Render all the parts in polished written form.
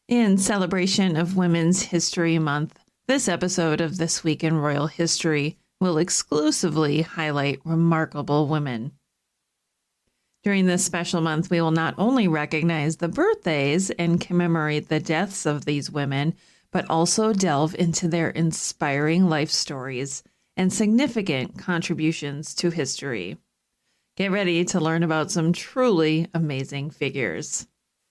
In celebration of Women's History Month, this episode of This Week in Royal History will exclusively highlight remarkable women. During this special month, we will not only recognize the birthdays and commemorate the deaths of these women, but also delve into their inspiring life stories and significant contributions to history. Get ready to learn about some truly amazing figures.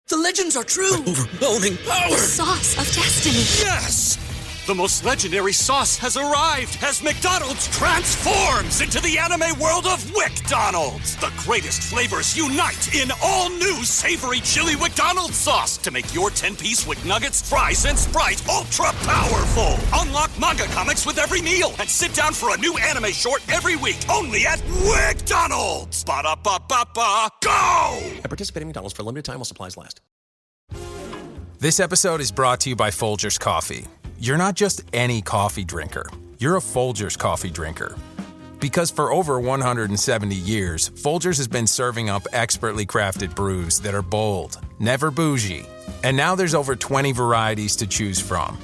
The legends are true! Overwhelming power! The sauce of destiny! Yes! The most legendary sauce has arrived as McDonald's transforms into the anime world of WickDonald's! The greatest flavors unite in all-new savory chili McDonald's sauce to make your 10-piece Wick Nuggets, fries, and Sprite ultra-powerful! Unlock manga comics with every meal and sit down for a new anime short every week only at WickDonald's! Ba-da-ba-ba-ba, go! At participating McDonald's for a limited time while supplies last. This episode is brought to you by Folgers Coffee. You're not just any coffee drinker. You're a Folgers coffee drinker. Because for over 170 years, Folgers has been serving up expertly crafted brews that are bold, never bougie. And now there's over 20 varieties to choose from.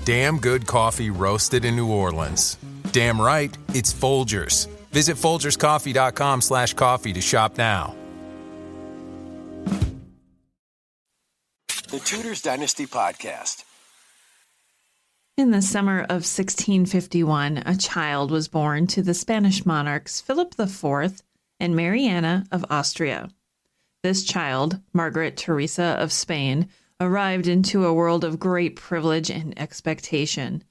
Damn good coffee roasted in New Orleans. Damn right, it's Folgers. Visit FolgersCoffee.com/coffee to shop now. The Tudors Dynasty Podcast. In the summer of 1651, a child was born to the Spanish monarchs Philip IV and Mary Anna of Austria. This child, Margaret Teresa of Spain, arrived into a world of great privilege and expectation,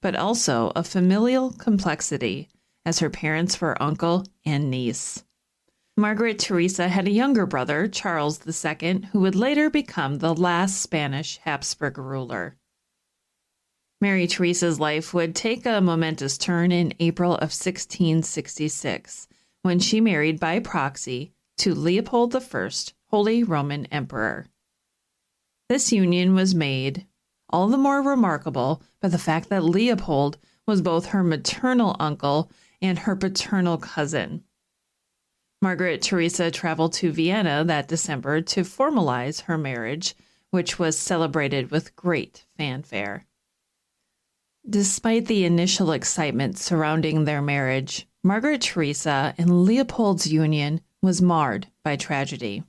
but also of familial complexity, as her parents were uncle and niece. Margaret Teresa had a younger brother, Charles II, who would later become the last Spanish Habsburg ruler. Mary Teresa's life would take a momentous turn in April of 1666, when she married by proxy to Leopold I, Holy Roman Emperor. This union was made all the more remarkable by the fact that Leopold was both her maternal uncle and her paternal cousin. Margaret Teresa traveled to Vienna that December to formalize her marriage, which was celebrated with great fanfare. Despite the initial excitement surrounding their marriage, Margaret Teresa and Leopold's union was marred by tragedy.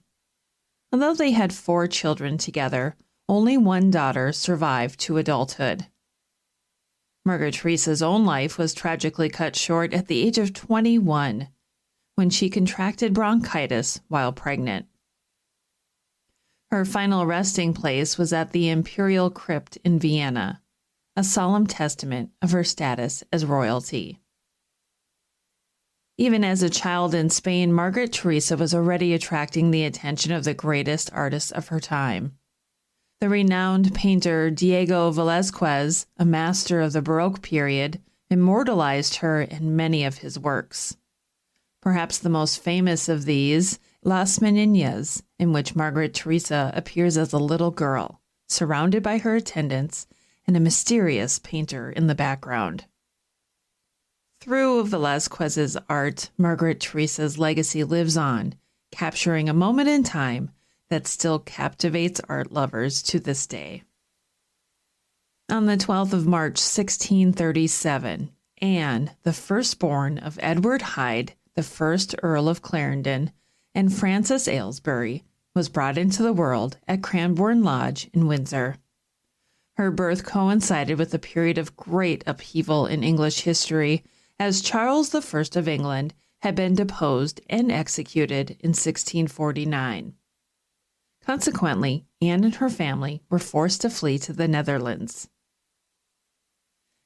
Although they had 4 children together, only one daughter survived to adulthood. Margaret Teresa's own life was tragically cut short at the age of 21, when she contracted bronchitis while pregnant. Her final resting place was at the Imperial Crypt in Vienna, a solemn testament of her status as royalty. Even as a child in Spain, Margaret Teresa was already attracting the attention of the greatest artists of her time. The renowned painter Diego Velázquez, a master of the Baroque period, immortalized her in many of his works. Perhaps the most famous of these, Las Meninas, in which Margaret Teresa appears as a little girl, surrounded by her attendants and a mysterious painter in the background. Through Velázquez's art, Margaret Teresa's legacy lives on, capturing a moment in time that still captivates art lovers to this day. On the 12th of March, 1637, Anne, the firstborn of Edward Hyde, the first Earl of Clarendon, and Frances Aylesbury, was brought into the world at Cranbourne Lodge in Windsor. Her birth coincided with a period of great upheaval in English history, as Charles I of England had been deposed and executed in 1649. Consequently, Anne and her family were forced to flee to the Netherlands.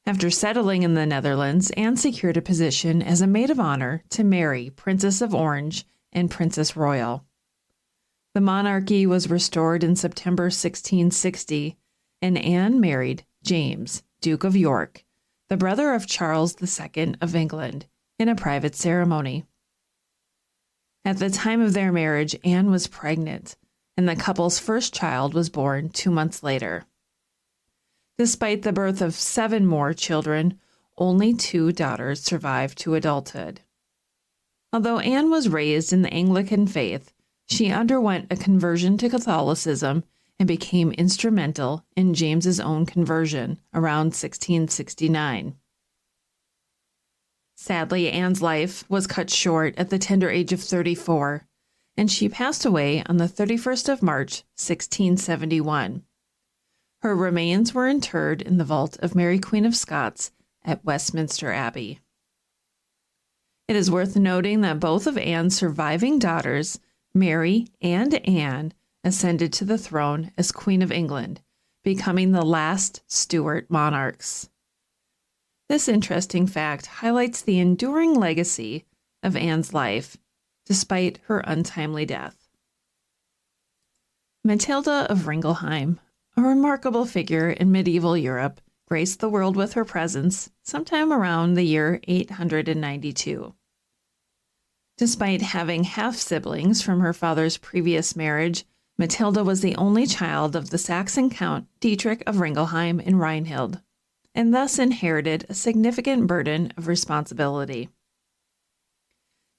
After settling in the Netherlands, Anne secured a position as a maid of honor to Mary, Princess of Orange and Princess Royal. The monarchy was restored in September 1660, and Anne married James, Duke of York, the brother of Charles II of England, in a private ceremony. At the time of their marriage, Anne was pregnant, and the couple's first child was born 2 months later. Despite the birth of 7 more children, only 2 daughters survived to adulthood. Although Anne was raised in the Anglican faith, she underwent a conversion to Catholicism and became instrumental in James's own conversion around 1669. Sadly, Anne's life was cut short at the tender age of 34, and she passed away on the 31st of March, 1671. Her remains were interred in the vault of Mary Queen of Scots at Westminster Abbey. It is worth noting that both of Anne's surviving daughters, Mary and Anne, ascended to the throne as Queen of England, becoming the last Stuart monarchs. This interesting fact highlights the enduring legacy of Anne's life, despite her untimely death. Matilda of Ringelheim, a remarkable figure in medieval Europe, graced the world with her presence sometime around the year 892. Despite having half-siblings from her father's previous marriage, Matilda was the only child of the Saxon Count Dietrich of Ringelheim in Rhinehild, and thus inherited a significant burden of responsibility.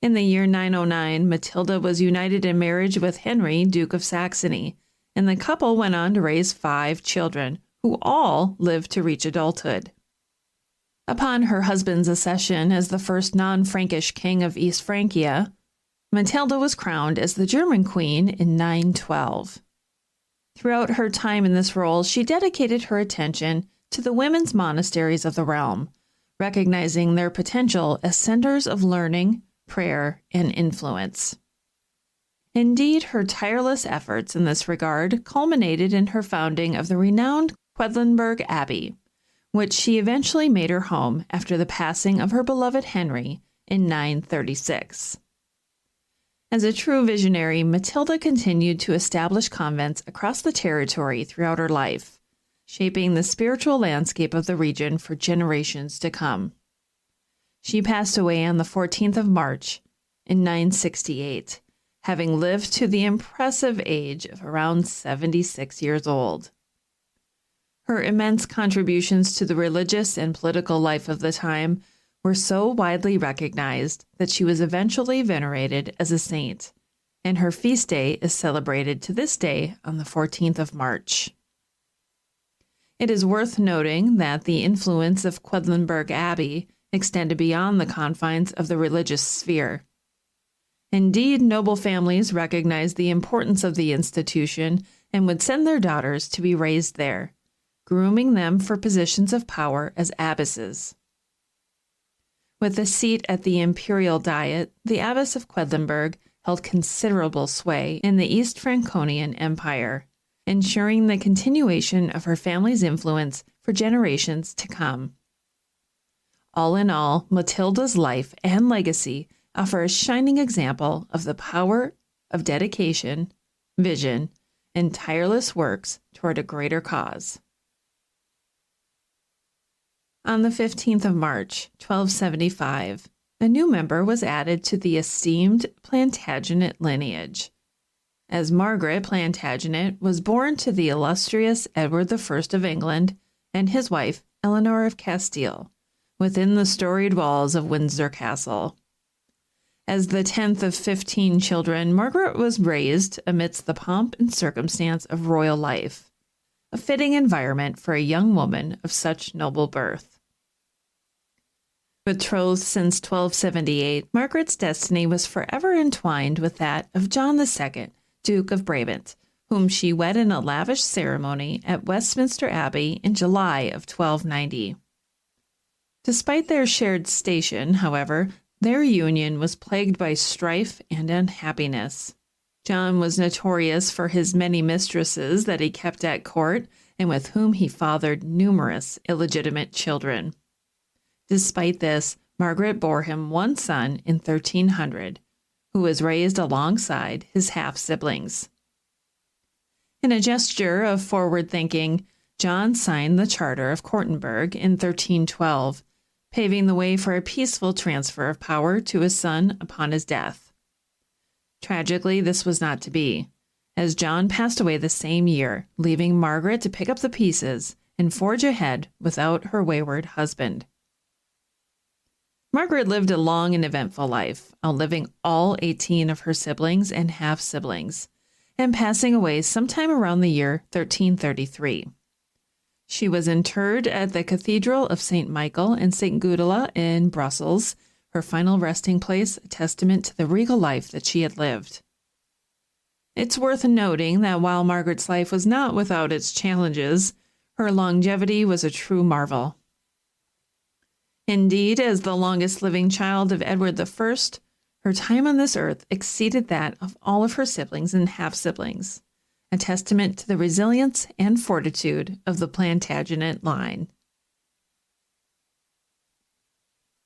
In the year 909, Matilda was united in marriage with Henry, Duke of Saxony, and the couple went on to raise 5 children, who all lived to reach adulthood. Upon her husband's accession as the first non-Frankish king of East Francia, Matilda was crowned as the German queen in 912. Throughout her time in this role, she dedicated her attention to the women's monasteries of the realm, recognizing their potential as centers of learning, prayer, and influence. Indeed, her tireless efforts in this regard culminated in her founding of the renowned Quedlinburg Abbey, which she eventually made her home after the passing of her beloved Henry in 936. As a true visionary, Matilda continued to establish convents across the territory throughout her life, shaping the spiritual landscape of the region for generations to come. She passed away on the 14th of March in 968, having lived to the impressive age of around 76 years old. Her immense contributions to the religious and political life of the time were so widely recognized that she was eventually venerated as a saint, and her feast day is celebrated to this day on the 14th of March. It is worth noting that the influence of Quedlinburg Abbey extended beyond the confines of the religious sphere. Indeed, noble families recognized the importance of the institution and would send their daughters to be raised there, grooming them for positions of power as abbesses. With a seat at the imperial diet, the abbess of Quedlinburg held considerable sway in the East Franconian Empire, ensuring the continuation of her family's influence for generations to come. All in all, Matilda's life and legacy offer a shining example of the power of dedication, vision, and tireless works toward a greater cause. On the 15th of March, 1275, a new member was added to the esteemed Plantagenet lineage, as Margaret Plantagenet was born to the illustrious Edward I of England and his wife Eleanor of Castile, within the storied walls of Windsor Castle. As the 10th of 15 children, Margaret was raised amidst the pomp and circumstance of royal life, a fitting environment for a young woman of such noble birth. Betrothed since 1278, Margaret's destiny was forever entwined with that of John II, Duke of Brabant, whom she wed in a lavish ceremony at Westminster Abbey in July of 1290. Despite their shared station, however, their union was plagued by strife and unhappiness. John was notorious for his many mistresses that he kept at court and with whom he fathered numerous illegitimate children. Despite this, Margaret bore him one son in 1300, who was raised alongside his half-siblings. In a gesture of forward thinking, John signed the Charter of Cortenburg in 1312, paving the way for a peaceful transfer of power to his son upon his death. Tragically, this was not to be, as John passed away the same year, leaving Margaret to pick up the pieces and forge ahead without her wayward husband. Margaret lived a long and eventful life, outliving all 18 of her siblings and half-siblings, and passing away sometime around the year 1333. She was interred at the Cathedral of St. Michael and St. Gudula in Brussels, her final resting place, a testament to the regal life that she had lived. It's worth noting that while Margaret's life was not without its challenges, her longevity was a true marvel. Indeed, as the longest living child of Edward I, her time on this earth exceeded that of all of her siblings and half-siblings, a testament to the resilience and fortitude of the Plantagenet line.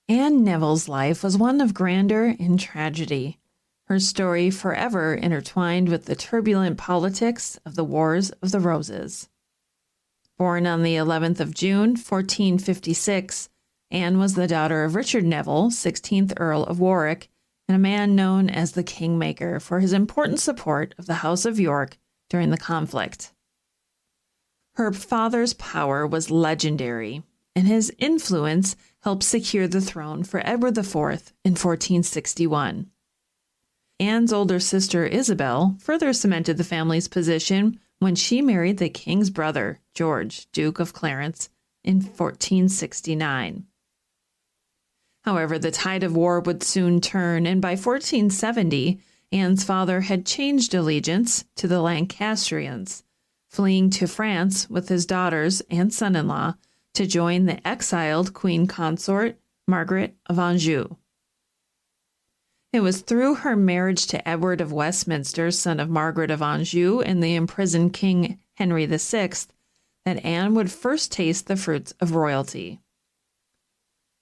Anne Neville's life was one of grandeur and tragedy, her story forever intertwined with the turbulent politics of the Wars of the Roses. Born on the 11th of June, 1456, Anne was the daughter of Richard Neville, 16th Earl of Warwick, and a man known as the Kingmaker for his important support of the House of York during the conflict. Her father's power was legendary, and his influence helped secure the throne for Edward IV in 1461. Anne's older sister Isabel further cemented the family's position when she married the king's brother, George, Duke of Clarence, in 1469. However, the tide of war would soon turn, and by 1470, Anne's father had changed allegiance to the Lancastrians, fleeing to France with his daughters and son-in-law to join the exiled queen consort, Margaret of Anjou. It was through her marriage to Edward of Westminster, son of Margaret of Anjou and the imprisoned King Henry VI, that Anne would first taste the fruits of royalty.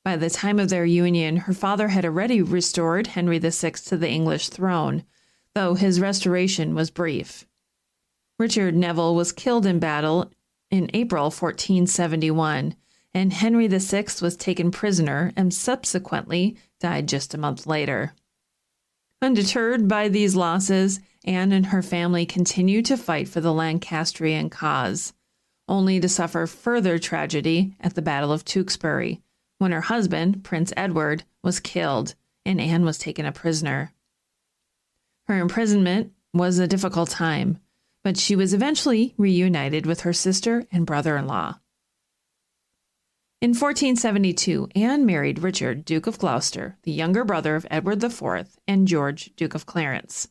By the time of their union, her father had already restored Henry VI to the English throne, though his restoration was brief. Richard Neville was killed in battle in April 1471, and Henry VI was taken prisoner and subsequently died just a month later. Undeterred by these losses, Anne and her family continued to fight for the Lancastrian cause, only to suffer further tragedy at the Battle of Tewkesbury, when her husband, Prince Edward, was killed and Anne was taken a prisoner. Her imprisonment was a difficult time, but she was eventually reunited with her sister and brother-in-law. In 1472, Anne married Richard, Duke of Gloucester, the younger brother of Edward IV, and George, Duke of Clarence.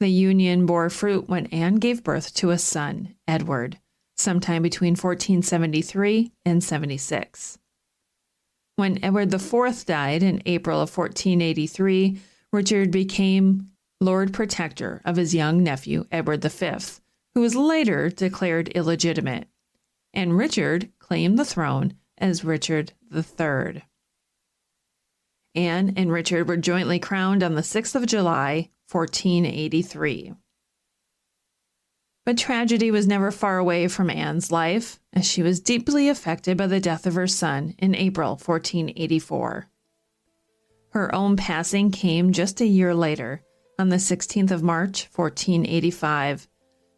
The union bore fruit when Anne gave birth to a son, Edward, sometime between 1473 and 76. When Edward IV died in April of 1483, Richard became Lord Protector of his young nephew, Edward V, who was later declared illegitimate, and Richard claimed the throne as Richard III. Anne and Richard were jointly crowned on the 6th of July, 1483. But tragedy was never far away from Anne's life, as she was deeply affected by the death of her son in April 1484. Her own passing came just a year later, on the 16th of March, 1485,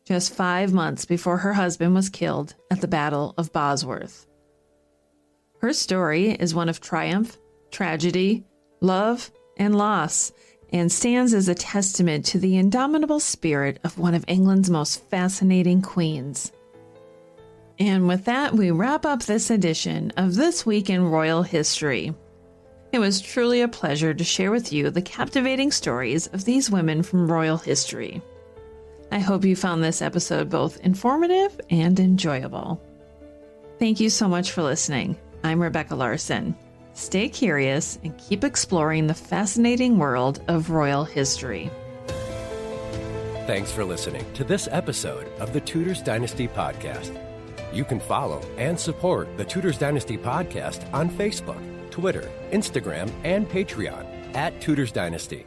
just 5 months before her husband was killed at the Battle of Bosworth. Her story is one of triumph, tragedy, love, and loss, and stands as a testament to the indomitable spirit of one of England's most fascinating queens. And with that, we wrap up this edition of This Week in Royal History. It was truly a pleasure to share with you the captivating stories of these women from royal history. I hope you found this episode both informative and enjoyable. Thank you so much for listening. I'm Rebecca Larson. Stay curious and keep exploring the fascinating world of royal history. Thanks for listening to this episode of the Tudors Dynasty Podcast. You can follow and support the Tudors Dynasty Podcast on Facebook, Twitter, Instagram, and Patreon @Tudors Dynasty.